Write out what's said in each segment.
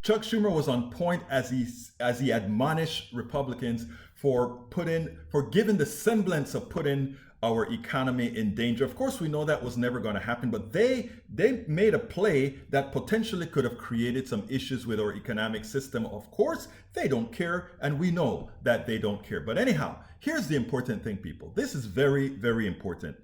Chuck Schumer was on point as he admonished Republicans for giving the semblance of putting our economy in danger. Of course, we know that was never going to happen, but they made a play that potentially could have created some issues with our economic system. Of course, they don't care, and we know that they don't care. But anyhow, here's the important thing, people. This is very, very important.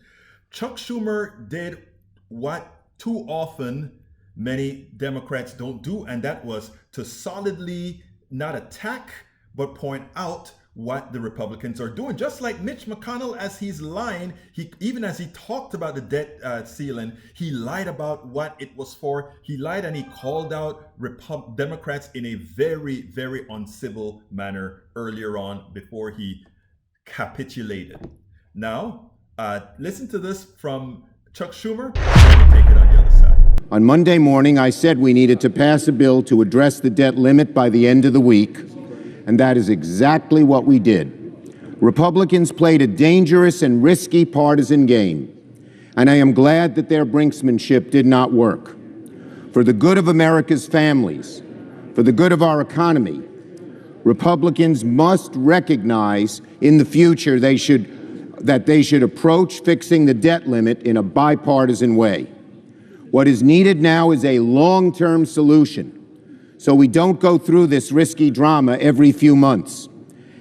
Chuck Schumer did what too often many Democrats don't do, and that was to solidly not attack, but point out what the Republicans are doing. Just like Mitch McConnell, as he's lying, even as he talked about the debt ceiling, he lied about what it was for. He lied and he called out Democrats in a very, very uncivil manner earlier on before he capitulated. Now, listen to this from Chuck Schumer. Let me take it on the other side. On Monday morning, I said we needed to pass a bill to address the debt limit by the end of the week, and that is exactly what we did. Republicans played a dangerous and risky partisan game, and I am glad that their brinksmanship did not work. For the good of America's families, for the good of our economy, Republicans must recognize in the future that they should approach fixing the debt limit in a bipartisan way. What is needed now is a long-term solution, so we don't go through this risky drama every few months.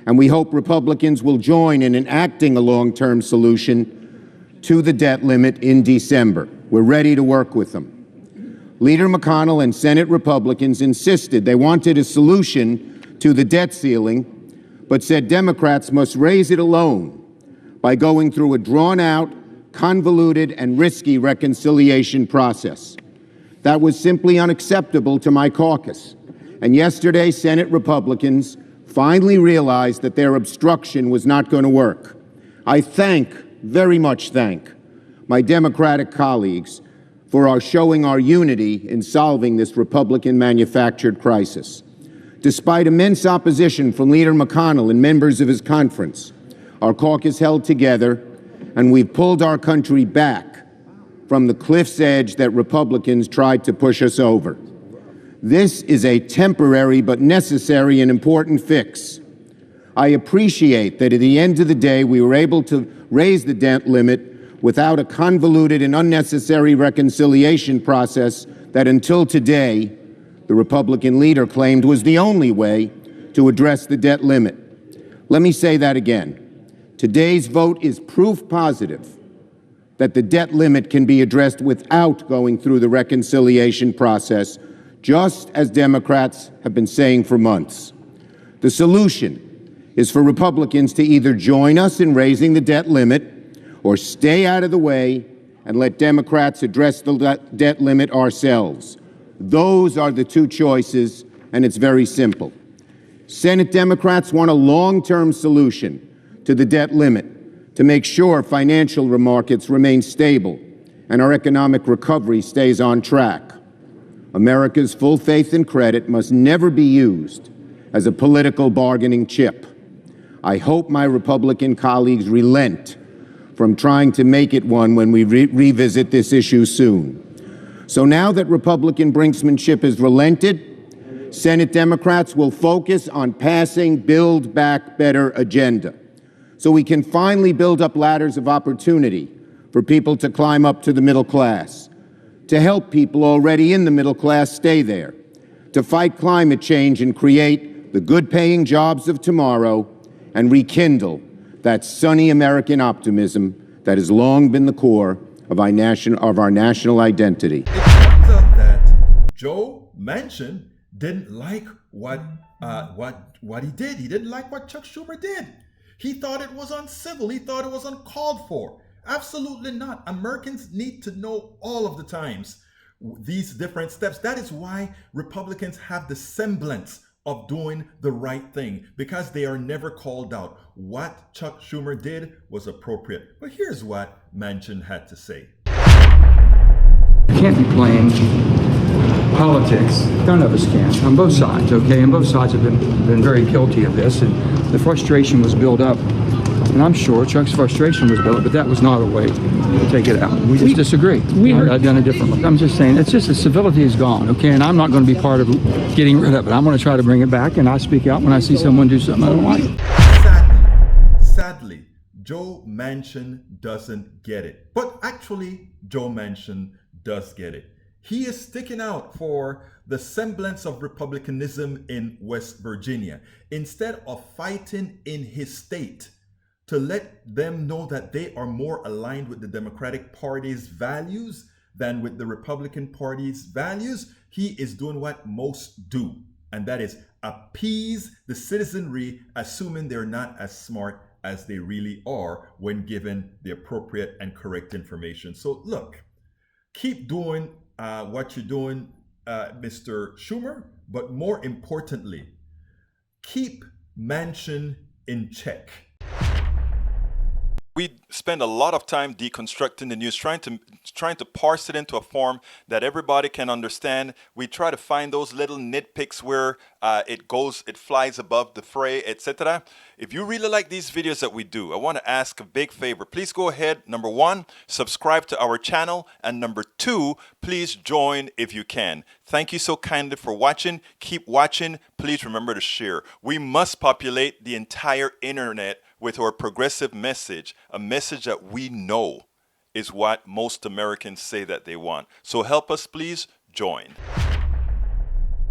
And we hope Republicans will join in enacting a long-term solution to the debt limit in December. We're ready to work with them. Leader McConnell and Senate Republicans insisted they wanted a solution to the debt ceiling, but said Democrats must raise it alone by going through a drawn-out, convoluted, and risky reconciliation process. That was simply unacceptable to my caucus. And yesterday, Senate Republicans finally realized that their obstruction was not going to work. I very much thank, my Democratic colleagues for showing our unity in solving this Republican-manufactured crisis. Despite immense opposition from Leader McConnell and members of his conference, our caucus held together, and we've pulled our country back from the cliff's edge that Republicans tried to push us over. This is a temporary but necessary and important fix. I appreciate that at the end of the day, we were able to raise the debt limit without a convoluted and unnecessary reconciliation process that until today, the Republican leader claimed was the only way to address the debt limit. Let me say that again. Today's vote is proof positive that the debt limit can be addressed without going through the reconciliation process, just as Democrats have been saying for months. The solution is for Republicans to either join us in raising the debt limit or stay out of the way and let Democrats address the debt limit ourselves. Those are the two choices, and it's very simple. Senate Democrats want a long-term solution to the debt limit to make sure financial markets remain stable and our economic recovery stays on track. America's full faith and credit must never be used as a political bargaining chip. I hope my Republican colleagues relent from trying to make it one when we revisit this issue soon. So now that Republican brinksmanship is relented, Senate Democrats will focus on passing Build Back Better agenda, so we can finally build up ladders of opportunity for people to climb up to the middle class, to help people already in the middle class stay there, to fight climate change and create the good-paying jobs of tomorrow, and rekindle that sunny American optimism that has long been the core of our national identity. It turns out that Joe Manchin didn't like what he did. He didn't like what Chuck Schumer did. He thought it was uncivil. He thought it was uncalled for. Absolutely not. Americans need to know all of the times these different steps. That is why Republicans have the semblance of doing the right thing, because they are never called out. What Chuck Schumer did was appropriate. But here's what Manchin had to say. You can't be playing politics. None of us can, on both sides, okay? And both sides have been very guilty of this, and the frustration was built up And I'm sure Chuck's frustration was built, but that was not a way to take it out. We just disagree. I've done it differently. I'm just saying, it's just the civility is gone, okay? And I'm not going to be part of getting rid of it. I'm going to try to bring it back, and I speak out when I see someone do something I don't like. Sadly, Joe Manchin doesn't get it. But actually, Joe Manchin does get it. He is sticking out for the semblance of republicanism in West Virginia. Instead of fighting in his state to let them know that they are more aligned with the Democratic Party's values than with the Republican Party's values, he is doing what most do, and that is appease the citizenry, assuming they're not as smart as they really are when given the appropriate and correct information. So look, keep doing what you're doing, Mr. Schumer, but more importantly, keep Manchin in check. We spend a lot of time deconstructing the news, trying to parse it into a form that everybody can understand. We try to find those little nitpicks where it flies above the fray, etc. If you really like these videos that we do, I want to ask a big favor. Please go ahead. Number one, subscribe to our channel. And number two, please join if you can. Thank you so kindly for watching. Keep watching. Please remember to share. We must populate the entire internet with our progressive message, a message that we know is what most Americans say that they want. So help us, please join.